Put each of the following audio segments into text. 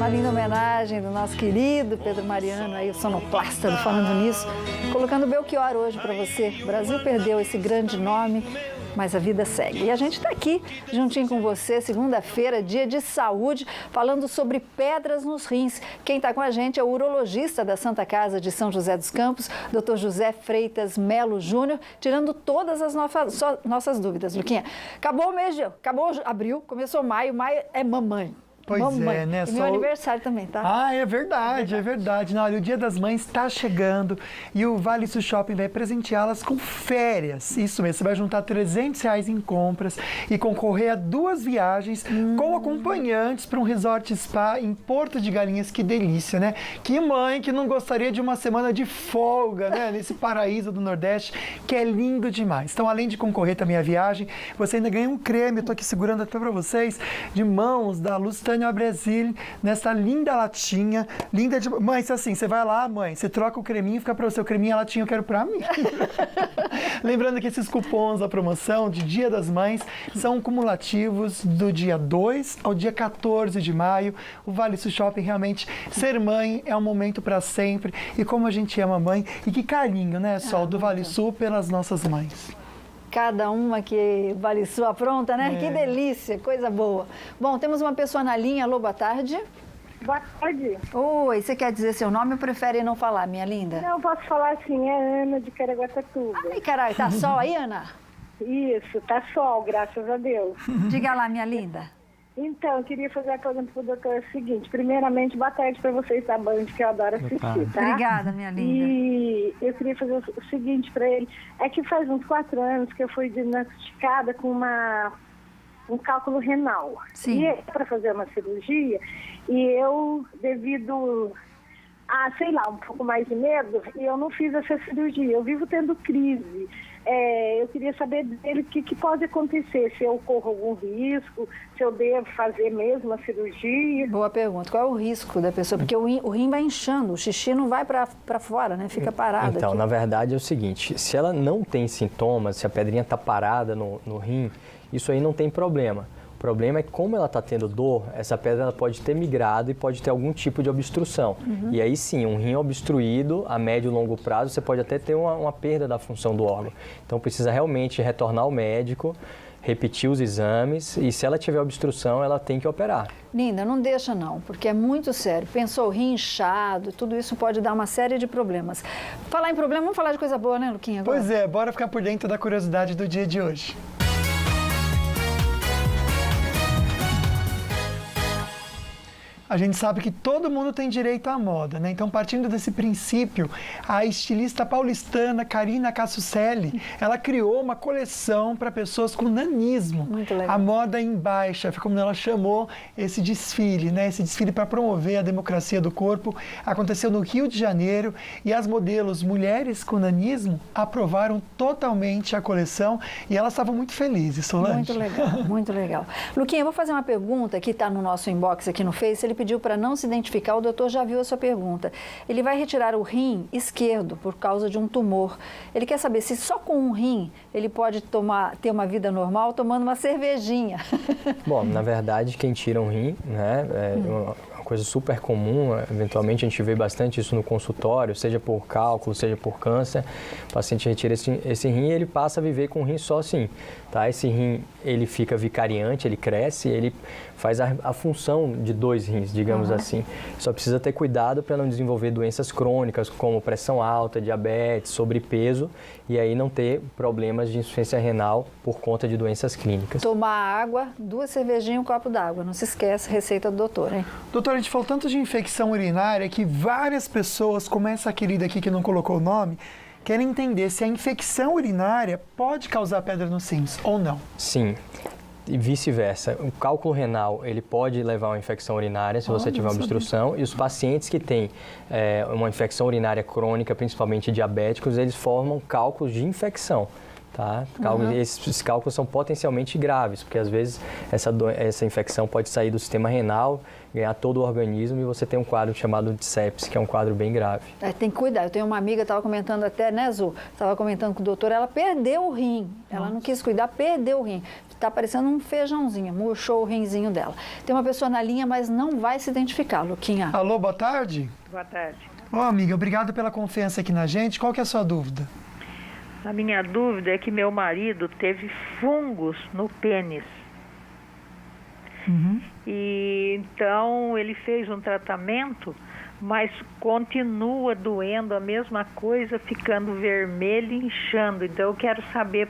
Uma linda homenagem do nosso querido Pedro Mariano, aí o sonoplasta do Falando Nisso, colocando Belchior hoje para você. O Brasil perdeu esse grande nome, mas a vida segue. E a gente está aqui, juntinho com você, segunda-feira, dia de saúde, falando sobre pedras nos rins. Quem está com a gente é o urologista da Santa Casa de São José dos Campos, Dr. José Freitas Melo Júnior, tirando todas as nossas dúvidas. Luquinha, acabou o mês de abril, começou maio é mamãe. Pois mamãe. é, né? E meu aniversário também, tá? Ah, é verdade, é verdade. Não, olha, o Dia das Mães está chegando e o Vale Sul Shopping vai presenteá-las com férias. Isso mesmo, você vai juntar R$300 em compras e concorrer a 2 viagens com acompanhantes para um resort spa em Porto de Galinhas. Que delícia, né? Que mãe que não gostaria de uma semana de folga, né? Nesse paraíso do Nordeste, que é lindo demais. Então, além de concorrer também à viagem, você ainda ganha um creme, eu tô aqui segurando até para vocês, de mãos da Lustânia Brasil, nessa linda latinha, linda de... Mãe, assim, você vai lá, mãe, você troca o creminho, fica para o seu creminho, a latinha eu quero para mim. Lembrando que esses cupons da promoção de Dia das Mães são cumulativos do dia 2 ao dia 14 de maio. O Vale Sul Shopping, realmente, ser mãe é um momento para sempre. E como a gente ama a mãe, e que carinho, né, Sol, do Vale Sul pelas nossas mães. Cada uma que Vale Sul apronta, né? Que delícia, coisa boa. Bom, temos uma pessoa na linha. Alô, boa tarde. Boa tarde. Oi, você quer dizer seu nome ou prefere não falar, minha linda? Não, posso falar assim, é Ana de Caraguatatuba. Ai, caralho, tá sol aí, Ana? Isso, tá sol, graças a Deus. Diga lá, minha linda. Então, eu queria fazer a pergunta pro doutor, é o seguinte, primeiramente, boa tarde para vocês da Band, que eu adoro assistir, tá? Obrigada, minha linda. E eu queria fazer o seguinte para ele, é que faz uns 4 anos que eu fui diagnosticada com um cálculo renal. Sim. E é para fazer uma cirurgia, e eu, devido a, sei lá, um pouco mais de medo, eu não fiz essa cirurgia, eu vivo tendo crise. Eu queria saber dele o que pode acontecer, se eu corro algum risco, se eu devo fazer mesmo a cirurgia. Boa pergunta. Qual é o risco da pessoa? Porque o rim vai inchando, o xixi não vai para fora, né? Fica parado. Então, aqui. na verdade é o seguinte, se ela não tem sintomas, se a pedrinha está parada no rim, isso aí não tem problema. O problema é que, como ela está tendo dor, essa pedra ela pode ter migrado e pode ter algum tipo de obstrução. E aí sim, um rim obstruído a médio e longo prazo, você pode até ter uma perda da função do órgão. Então precisa realmente retornar ao médico, repetir os exames e se ela tiver obstrução, ela tem que operar. Linda, não deixa não, porque é muito sério. Pensou o rim inchado, tudo isso pode dar uma série de problemas. Falar em problema, vamos falar de coisa boa, né, Luquinha? Agora? Pois é, bora ficar por dentro da curiosidade do dia de hoje. A gente sabe que todo mundo tem direito à moda, né? Então, partindo desse princípio, a estilista paulistana Karina Cassucelli, ela criou uma coleção para pessoas com nanismo. Muito legal. A moda em baixa, foi como ela chamou esse desfile, né? Esse desfile para promover a democracia do corpo. Aconteceu no Rio de Janeiro e as modelos mulheres com nanismo aprovaram totalmente a coleção e elas estavam muito felizes, Solange. Muito legal, muito legal. Luquinha, eu vou fazer uma pergunta que está no nosso inbox aqui no Face. Ele pediu para não se identificar, o doutor já viu a sua pergunta. Ele vai retirar o rim esquerdo por causa de um tumor. Ele quer saber se só com um rim ele pode ter uma vida normal tomando uma cervejinha. Bom, na verdade, quem tira um rim, né, é uma coisa super comum, eventualmente a gente vê bastante isso no consultório, seja por cálculo, seja por câncer, o paciente retira esse rim e ele passa a viver com um rim só assim, tá? Esse rim, ele fica vicariante, ele cresce, ele faz a função de 2 rins, digamos assim. Só precisa ter cuidado para não desenvolver doenças crônicas como pressão alta, diabetes, sobrepeso e aí não ter problemas de insuficiência renal por conta de doenças clínicas. Tomar água, 2 cervejinhas e um copo d'água. Não se esquece, receita do doutor, hein? Doutor, a gente falou tanto de infecção urinária que várias pessoas, como essa querida aqui que não colocou o nome, querem entender se a infecção urinária pode causar pedra nos rins ou não. Sim. E vice-versa. O cálculo renal, ele pode levar a uma infecção urinária se você tiver uma obstrução. E os pacientes que têm uma infecção urinária crônica, principalmente diabéticos, eles formam cálculos de infecção. Tá? Esses cálculos são potencialmente graves, porque às vezes essa infecção pode sair do sistema renal, ganhar todo o organismo e você tem um quadro chamado de sepse, que é um quadro bem grave. Tem que cuidar. Eu tenho uma amiga, estava comentando até, né, Zu? Estava comentando com o doutor, ela perdeu o rim. Ela não quis cuidar, perdeu o rim. Tá parecendo um feijãozinho, murchou o rinzinho dela. Tem uma pessoa na linha, mas não vai se identificar, Luquinha. Alô, boa tarde. Boa tarde. Ô, amiga, obrigado pela confiança aqui na gente. Qual que é a sua dúvida? A minha dúvida é que meu marido teve fungos no pênis. E então ele fez um tratamento, mas continua doendo a mesma coisa, ficando vermelho e inchando. Então eu quero saber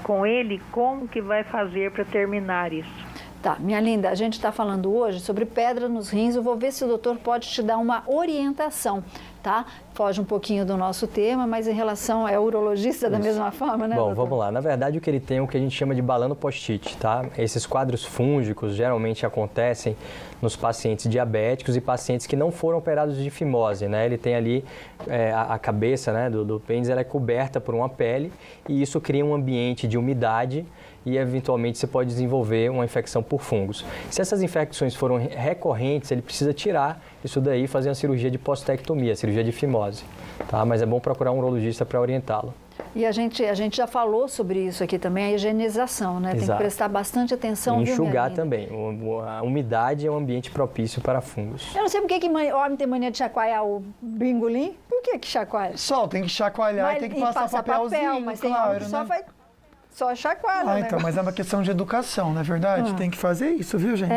com ele como que vai fazer para terminar isso. Tá, minha linda, a gente está falando hoje sobre pedra nos rins. Eu vou ver se o doutor pode te dar uma orientação, tá? Foge um pouquinho do nosso tema, mas em relação é urologista da mesma forma, né? Bom, doutor? vamos lá. Na verdade, o que ele tem é o que a gente chama de balano post-it, tá? Esses quadros fúngicos geralmente acontecem nos pacientes diabéticos e pacientes que não foram operados de fimose, né? Ele tem ali a cabeça, né, do pênis, ela é coberta por uma pele e isso cria um ambiente de umidade e eventualmente você pode desenvolver uma infecção por fungos. Se essas infecções foram recorrentes, ele precisa tirar isso daí e fazer uma cirurgia de postectomia, cirurgia de fimose, tá? Mas é bom procurar um urologista para orientá-lo. E a gente já falou sobre isso aqui também, a higienização, né? Tem que Exato. prestar bastante atenção. E viu, enxugar minha linda? também. A umidade é um ambiente propício para fungos. Eu não sei por que homem tem mania de chacoalhar o bingolim. Por que chacoalha? Sol, tem que chacoalhar e tem que passar papelzinho, mas tem homem claro, que só né? faz... Só chacoalha, Ah, né? então, mas é uma questão de educação, não é verdade? Tem que fazer isso, viu, gente?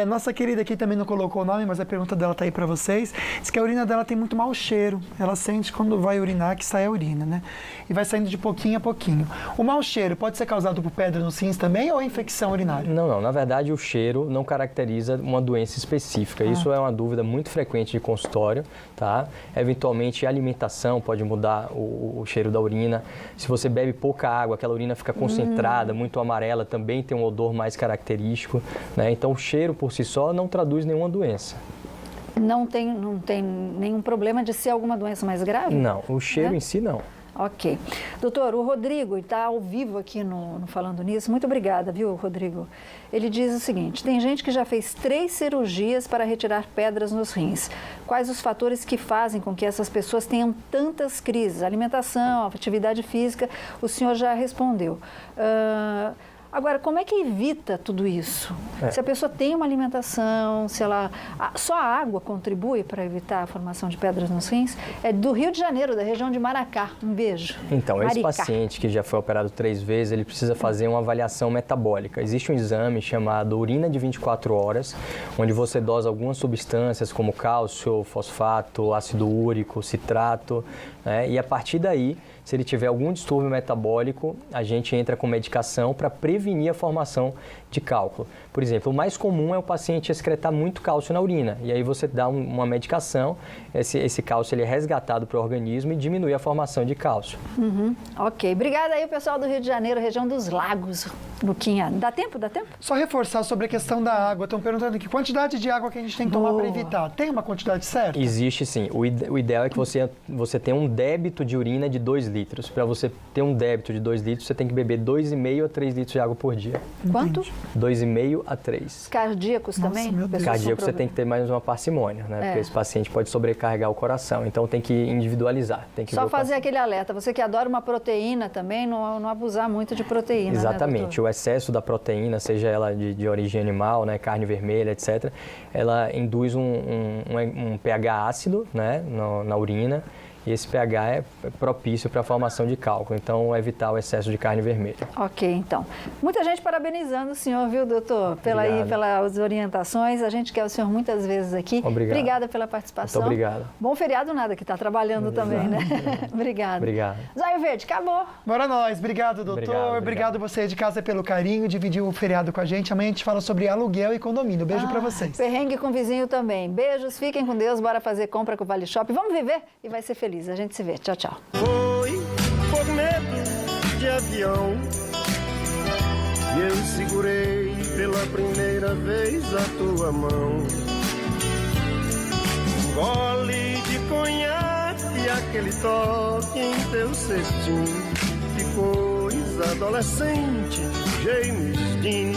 Nossa querida aqui também não colocou o nome, mas a pergunta dela tá aí pra vocês. Diz que a urina dela tem muito mau cheiro. Ela sente quando vai urinar que sai a urina, né? E vai saindo de pouquinho a pouquinho. O mau cheiro pode ser causado por pedra nos rins também ou infecção urinária? Não. Na verdade, o cheiro não caracteriza uma doença específica. Isso é uma dúvida muito frequente de consultório, tá? Eventualmente, a alimentação pode mudar o cheiro da urina. Se você bebe pouca água, aquela urina fica concentrada, muito amarela, também tem um odor mais característico, né? Então, o cheiro por si só não traduz nenhuma doença. Não tem nenhum problema de ser alguma doença mais grave? Não, o cheiro em si não. Ok. Doutor, o Rodrigo está ao vivo aqui no Falando Nisso. Muito obrigada, viu, Rodrigo? Ele diz o seguinte: tem gente que já fez 3 cirurgias para retirar pedras nos rins. Quais os fatores que fazem com que essas pessoas tenham tantas crises? Alimentação, atividade física, o senhor já respondeu. Agora, como é que evita tudo isso? Se a pessoa tem uma alimentação, se ela... Só a água contribui para evitar a formação de pedras nos rins? É do Rio de Janeiro, da região de Maracá. Um beijo. Então, esse Maricá. paciente que já foi operado 3 vezes, ele precisa fazer uma avaliação metabólica. Existe um exame chamado urina de 24 horas, onde você dosa algumas substâncias como cálcio, fosfato, ácido úrico, citrato, né? E a partir daí, se ele tiver algum distúrbio metabólico, a gente entra com medicação para prevenir a formação de cálculo. Por exemplo, o mais comum é o paciente excretar muito cálcio na urina, e aí você dá uma medicação, esse cálcio ele é resgatado para o organismo e diminui a formação de cálcio. Ok. Obrigada aí, o pessoal do Rio de Janeiro, região dos lagos. Luquinha, dá tempo? Dá tempo? Só reforçar sobre a questão da água. Estão perguntando aqui, quantidade de água que a gente tem que tomar para evitar. Tem uma quantidade certa? Existe sim. O ideal é que você tenha um débito de urina de 2 litros. Para você ter um débito de 2 litros, você tem que beber 2,5 a 3 litros de água por dia. Quanto? 2,5 a 3. Cardíacos também? meu Deus. Pessoas com Cardíaco você problema. tem que ter mais uma parcimônia, né? Porque esse paciente pode sobrecarregar o coração. Então tem que individualizar. Tem que Só ver o fazer paciente. aquele alerta. Você que adora uma proteína também, não abusar muito de proteína, Exatamente. né, O excesso da proteína, seja ela de origem animal, né, carne vermelha, etc., ela induz um pH ácido, né, na urina. E esse pH é propício para a formação de cálculo, então evitar o excesso de carne vermelha. Ok, então. Muita gente parabenizando o senhor, viu, doutor? Pelas orientações. A gente quer o senhor muitas vezes aqui. Obrigado. Obrigada pela participação. Muito obrigado. Bom feriado nada, que está trabalhando também, né? Obrigada. Obrigado. Zóio Verde, acabou. Bora nós. Obrigado, doutor. Obrigado você de casa pelo carinho, dividiu o feriado com a gente. Amanhã a gente fala sobre aluguel e condomínio. Beijo pra vocês. Perrengue com vizinho também. Beijos, fiquem com Deus, bora fazer compra com o Vale Shop. Vamos viver e vai ser feliz. A gente se vê. Tchau, tchau. Foi por medo de avião e eu segurei pela primeira vez a tua mão. Gole de conhaque, aquele toque em teu cestinho, que coisa adolescente, James Dean.